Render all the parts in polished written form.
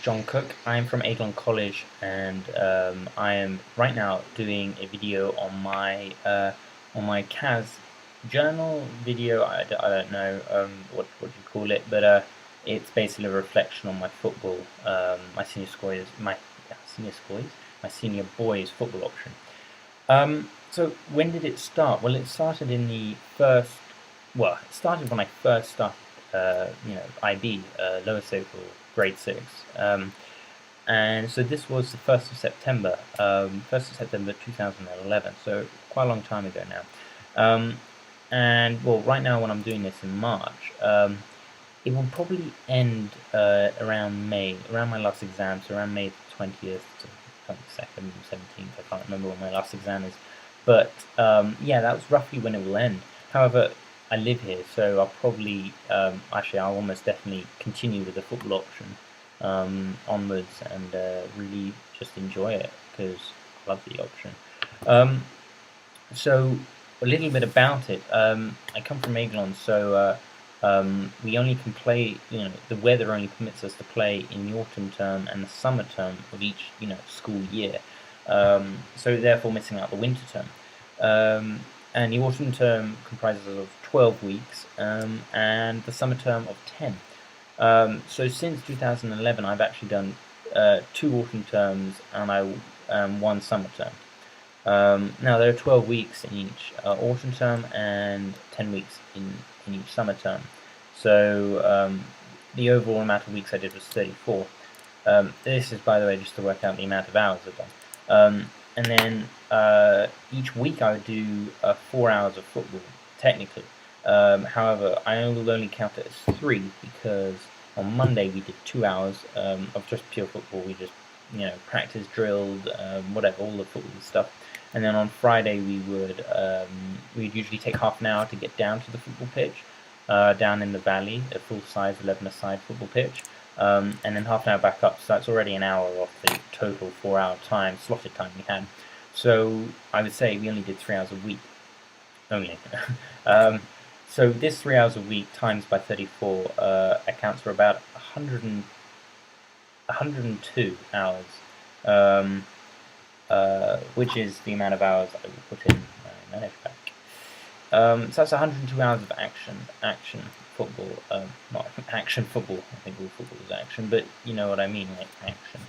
John Cook. I'm from Aiglon College, and I am right now doing a video on my CAS journal video. I don't know what you call it, but it's basically a reflection on my football, my senior boys football option. So when did it start? Well, it started in the first. Well, it started when I first started, IB, lower sixth or grade six. And so this was the 1st of September 2011. So quite a long time ago now. And well, right now when I'm doing this in March, it will probably end around May, around my last exam, so around May 20th to 22nd, 17th. I can't remember when my last exam is. But yeah, that's roughly when it will end. However, I live here, so I'll probably, I'll almost definitely continue with the football option onwards and really just enjoy it because I love the option. So a little bit about it. I come from Aiglon, so we only can play, the weather only permits us to play in the autumn term and the summer term of each, school year. So therefore missing out the winter term. And the autumn term comprises of 12 weeks, and the summer term of 10. So since 2011, I've actually done 2 autumn terms and one summer term. Now there are 12 weeks in each autumn term and 10 weeks in each summer term. So the overall amount of weeks I did was 34. This is, by the way, just to work out the amount of hours I've done. And then each week I would do 4 hours of football, technically. However, I will only count it as 3 because on Monday we did 2 hours of just pure football. We just, practiced, drilled, whatever, all the football stuff. And then on Friday we'd usually take half an hour to get down to the football pitch, down in the valley, a full-size 11-a-side football pitch. And then half an hour back up, so that's already an hour off the total 4-hour time, slotted time we had. So I would say we only did 3 hours a week, only. So this 3 hours a week times by 34 accounts for about 102 hours, which is the amount of hours I will put in my manage pack. So that's 102 hours of action football, not action football. I think all football is action, but you know what I mean, like action.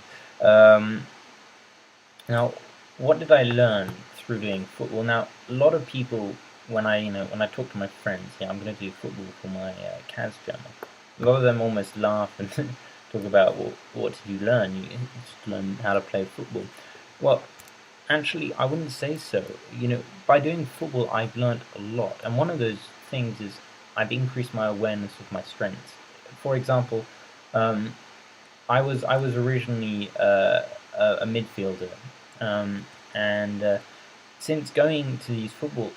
Now, what did I learn through doing football? Now, a lot of people, when I talk to my friends, I'm going to do football for my CAS journal. A lot of them almost laugh and talk about, well, what did you learn? You just learn how to play football. Well, actually, I wouldn't say so. By doing football, I've learned a lot, and one of those things is I've increased my awareness of my strengths. For example, I was originally a midfielder, and since going to these football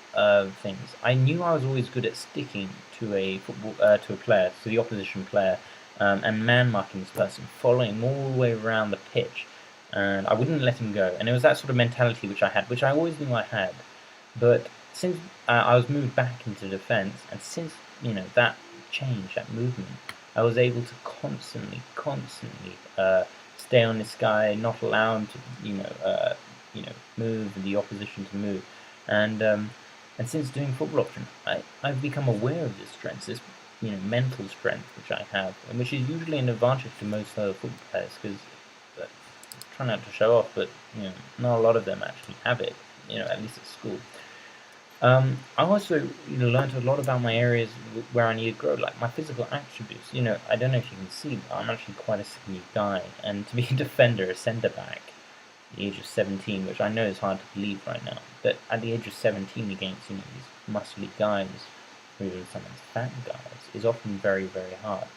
things, I knew I was always good at sticking to a player, to the opposition player, and man marking this person, following him all the way around the pitch, and I wouldn't let him go. And it was that sort of mentality which I had, which I always knew I had, but since I was moved back into defence, and since that change, that movement, I was able to constantly stay on this guy, not allow him to move, the opposition to move, and since doing football option, I've become aware of this strength, this mental strength which I have, and which is usually an advantage to most other football players, because try not to show off, but not a lot of them actually have it, at least at school. I also learned a lot about my areas where I need to grow, like my physical attributes. I don't know if you can see, but I'm actually quite a skinny guy, and to be a defender, a centre back, at the age of 17, which I know is hard to believe right now, but at the age of 17 against these muscly guys, or even sometimes fat guys, is often very, very hard.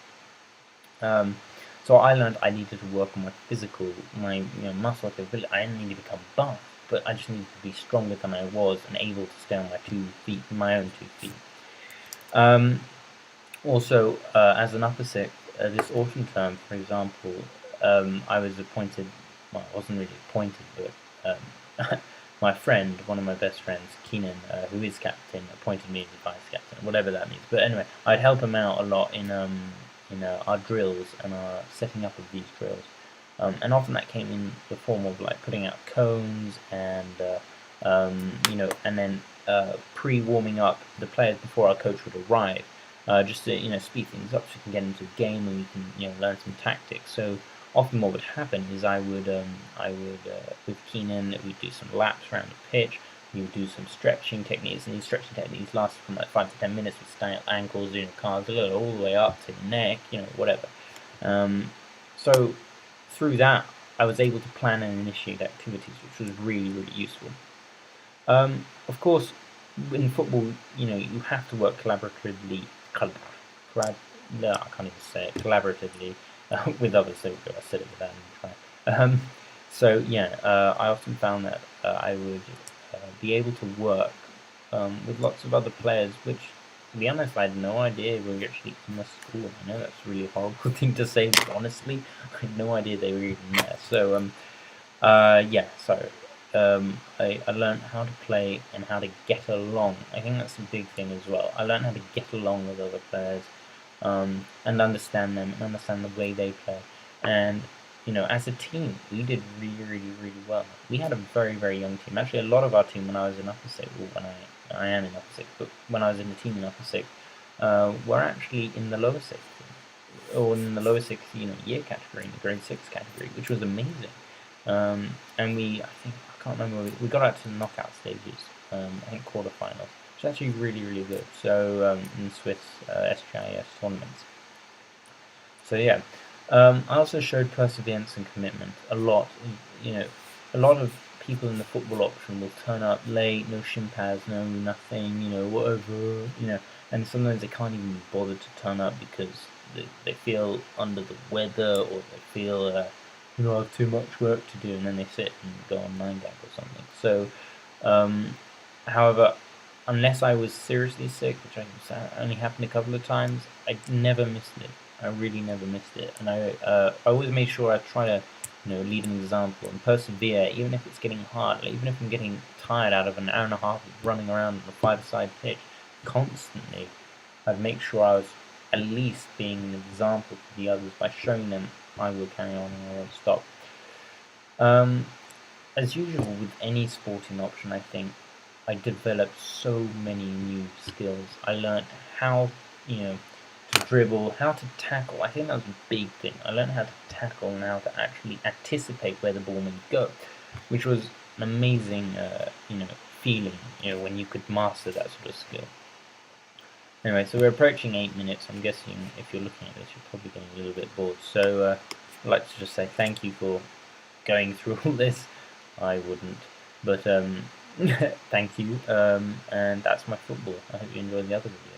So I learned I needed to work on my physical, my muscle ability. I didn't need to become buff, but I just needed to be stronger than I was and able to stay on my 2 feet, my own 2 feet. Also, as an upper sixth, this autumn term, for example, I was appointed. Well, I wasn't really appointed, but my friend, one of my best friends, Keenan, who is captain, appointed me as vice captain, whatever that means. But anyway, I'd help him out a lot in our drills and our setting up of these drills. and often that came in the form of like putting out cones and and then pre-warming up the players before our coach would arrive, just to speed things up so we can get into the game and we can learn some tactics. So often what would happen is I would with Keenan we'd do some laps around the pitch. We would do some stretching techniques, and these stretching techniques lasted from like 5 to 10 minutes with staying at ankles, calves, all the way up to the neck, whatever. So through that, I was able to plan and initiate activities, which was really, really useful. Of course, in football, you have to work collaboratively. No, I can't even say it. Collaboratively with others. So I said it without even trying. I often found that I would be able to work with lots of other players, which, to be honest, I had no idea were actually in the school. I know that's a really horrible thing to say, but honestly, I had no idea they were even there. So, I learned how to play and how to get along. I think that's a big thing as well. I learned how to get along with other players and understand them and understand the way they play. And as a team, we did really, really, really well. We had a very, very young team. Actually, a lot of our team when I was in Upper Six, well, when I am in Upper Six, but when I was in the team in Upper Six, were actually in the Lower Six, or in the Lower Six, year category, in the Grade 6 category, which was amazing. And I can't remember, we got out to the knockout stages, I think quarterfinals, which is actually really, really good. So, in Swiss SGIS tournaments. So, yeah. I also showed perseverance and commitment a lot. A lot of people in the football option will turn up late, no shin pads, no nothing, whatever, and sometimes they can't even be bothered to turn up because they feel under the weather or they feel, I have too much work to do, and then they sit and go on 9gag or something. So, however, unless I was seriously sick, which only happened a couple of times, I never missed it. I really never missed it, and I always made sure I try to, lead an example and persevere, even if it's getting hard, like, even if I'm getting tired out of an hour and a half of running around on the five-side pitch constantly. I'd make sure I was at least being an example to the others by showing them I will carry on and I won't stop. As usual with any sporting option, I think I developed so many new skills. I learned how, to dribble, how to tackle. I think that was a big thing. I learned how to tackle and how to actually anticipate where the ball may go, which was an amazing, feeling, when you could master that sort of skill. Anyway, so we're approaching 8 minutes. I'm guessing if you're looking at this, you're probably getting a little bit bored. So I'd like to just say thank you for going through all this. I wouldn't, but thank you. And that's my football. I hope you enjoyed the other video.